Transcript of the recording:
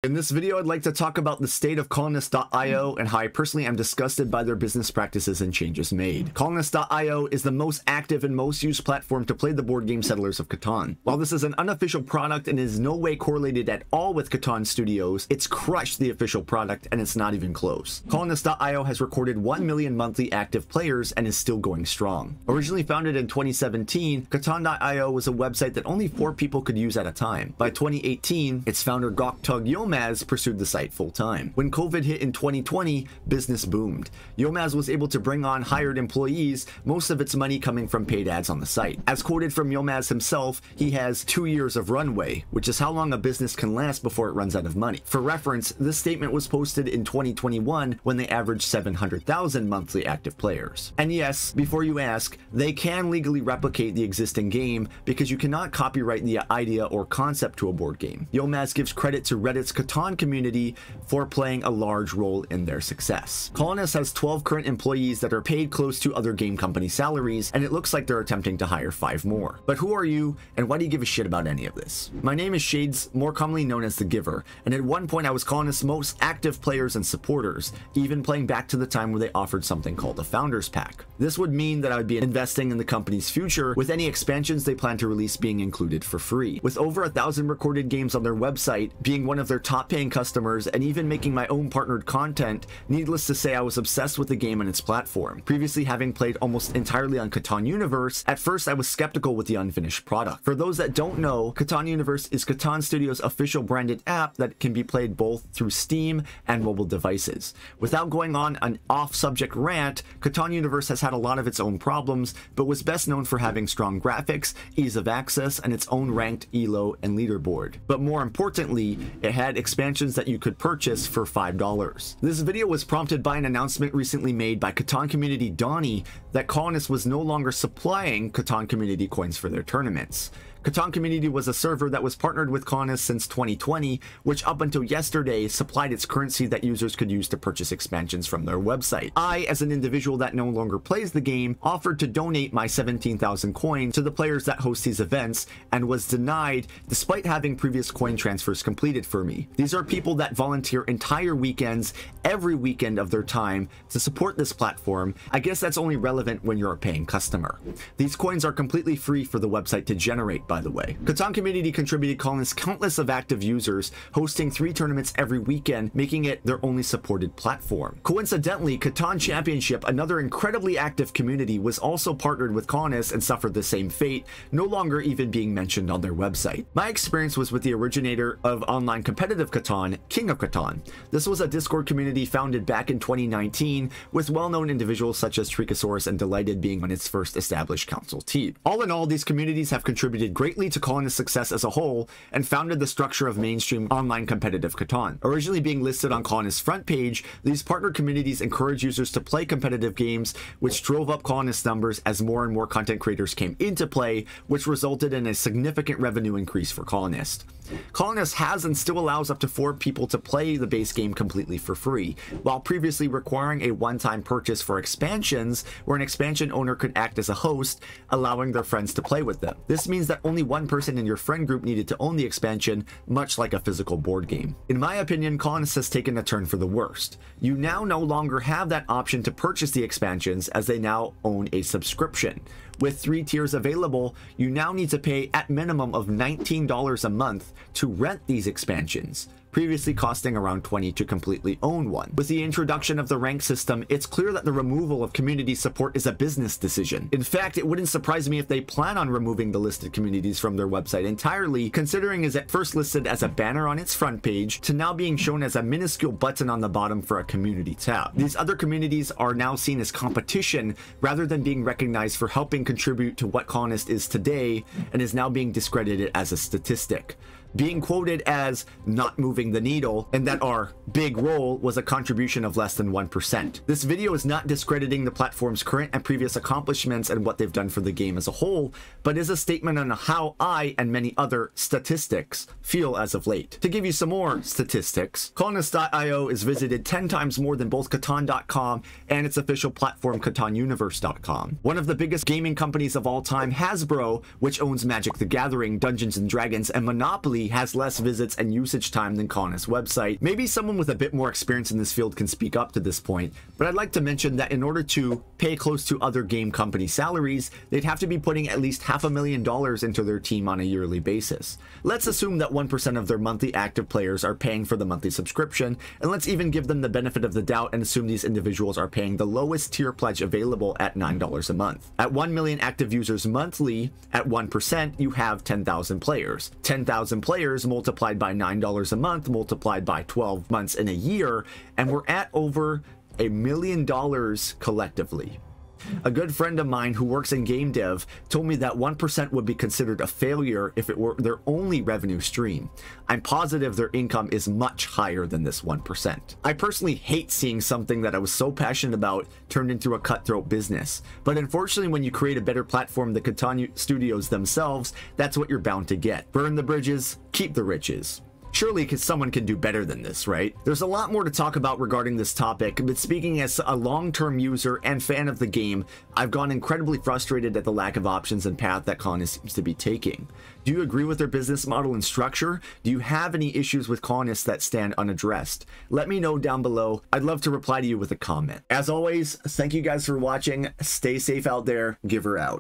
In this video, I'd like to talk about the state of Colonist.io and how I personally am disgusted by their business practices and changes made. Colonist.io is the most active and most used platform to play the board game Settlers of Catan. While this is an unofficial product and is no way correlated at all with Catan Studios, it's crushed the official product and it's not even close. Colonist.io has recorded 1 million monthly active players and is still going strong. Originally founded in 2017, Catan.io was a website that only 4 people could use at a time. By 2018, its founder Goktug Yilmaz pursued the site full-time. When COVID hit in 2020, business boomed. Yilmaz was able to bring on hired employees, most of its money coming from paid ads on the site. As quoted from Yilmaz himself, he has 2 years of runway, which is how long a business can last before it runs out of money. For reference, this statement was posted in 2021 when they averaged 700,000 monthly active players. And yes, before you ask, they can legally replicate the existing game because you cannot copyright the idea or concept to a board game. Yilmaz gives credit to Reddit's Catan community for playing a large role in their success. Colonist has 12 current employees that are paid close to other game company salaries, and it looks like they're attempting to hire 5 more. But who are you, and why do you give a shit about any of this? My name is Shades, more commonly known as The Giver, and at one point I was Colonist's most active players and supporters, even playing back to the time where they offered something called a Founders Pack. This would mean that I would be investing in the company's future, with any expansions they plan to release being included for free. With over 1,000 recorded games on their website, being one of their top paying customers, and even making my own partnered content, needless to say I was obsessed with the game and its platform. Previously having played almost entirely on Catan Universe, at first I was skeptical with the unfinished product. For those that don't know, Catan Universe is Catan Studios' official branded app that can be played both through Steam and mobile devices. Without going on an off-subject rant, Catan Universe has had a lot of its own problems, but was best known for having strong graphics, ease of access, and its own ranked ELO and leaderboard. But more importantly, it had expansions that you could purchase for $5. This video was prompted by an announcement recently made by Catan community Donnie that Colonist was no longer supplying Catan community coins for their tournaments. Catan Community was a server that was partnered with Colonist since 2020, which up until yesterday supplied its currency that users could use to purchase expansions from their website. I, as an individual that no longer plays the game, offered to donate my 17,000 coins to the players that host these events and was denied despite having previous coin transfers completed for me. These are people that volunteer entire weekends, every weekend of their time, to support this platform. I guess that's only relevant when you're a paying customer. These coins are completely free for the website to generate, by the way. Catan Community contributed Colonist countless of active users, hosting 3 tournaments every weekend, making it their only supported platform. Coincidentally, Catan Championship, another incredibly active community, was also partnered with Colonist and suffered the same fate, no longer even being mentioned on their website. My experience was with the originator of online competitive Catan, King of Catan. This was a Discord community founded back in 2019, with well-known individuals such as Tricosaurus and Delighted being on its first established council team. All in all, these communities have contributed greatly to Colonist's success as a whole and founded the structure of mainstream online competitive Catan. Originally being listed on Colonist's front page, these partner communities encourage users to play competitive games, which drove up Colonist's numbers as more and more content creators came into play, which resulted in a significant revenue increase for Colonist. Colonist has and still allows up to 4 people to play the base game completely for free, while previously requiring a one-time purchase for expansions, where an expansion owner could act as a host, allowing their friends to play with them. This means that only one person in your friend group needed to own the expansion, much like a physical board game. In my opinion, Colonist has taken a turn for the worst. You now no longer have that option to purchase the expansions, as they now own a subscription. With 3 tiers available, you now need to pay at minimum of $19 a month to rent these expansions, previously costing around $20 to completely own one. With the introduction of the rank system, it's clear that the removal of community support is a business decision. In fact, it wouldn't surprise me if they plan on removing the listed communities from their website entirely, considering is at first listed as a banner on its front page to now being shown as a minuscule button on the bottom for a community tab. These other communities are now seen as competition rather than being recognized for helping contribute to what Colonist is today, and is now being discredited as a statistic, being quoted as not moving the needle, and that our big role was a contribution of less than 1%. This video is not discrediting the platform's current and previous accomplishments and what they've done for the game as a whole, but is a statement on how I and many other statistics feel as of late. To give you some more statistics, Colonist.io is visited 10 times more than both Catan.com and its official platform CatanUniverse.com. One of the biggest gaming companies of all time, Hasbro, which owns Magic the Gathering, Dungeons & Dragons, and Monopoly, admittedly has less visits and usage time than Colonists' website. Maybe someone with a bit more experience in this field can speak up to this point, but I'd like to mention that in order to pay close to other game company salaries, they'd have to be putting at least $500,000 into their team on a yearly basis. Let's assume that 1% of their monthly active players are paying for the monthly subscription, and let's even give them the benefit of the doubt and assume these individuals are paying the lowest tier pledge available at $9 a month. At 1 million active users monthly, at 1%, you have 10,000 players. 10,000 players multiplied by $9 a month, multiplied by 12 months in a year, and we're at over $1 million collectively. A good friend of mine who works in game dev told me that 1% would be considered a failure if it were their only revenue stream. I'm positive their income is much higher than this 1%. I personally hate seeing something that I was so passionate about turned into a cutthroat business. But unfortunately, when you create a better platform than Catan Studios themselves, that's what you're bound to get. Burn the bridges, keep the riches. Surely someone can do better than this, right? There's a lot more to talk about regarding this topic, but speaking as a long-term user and fan of the game, I've gone incredibly frustrated at the lack of options and path that Colonists seems to be taking. Do you agree with their business model and structure? Do you have any issues with Colonists that stand unaddressed? Let me know down below. I'd love to reply to you with a comment. As always, thank you guys for watching. Stay safe out there. Giver out.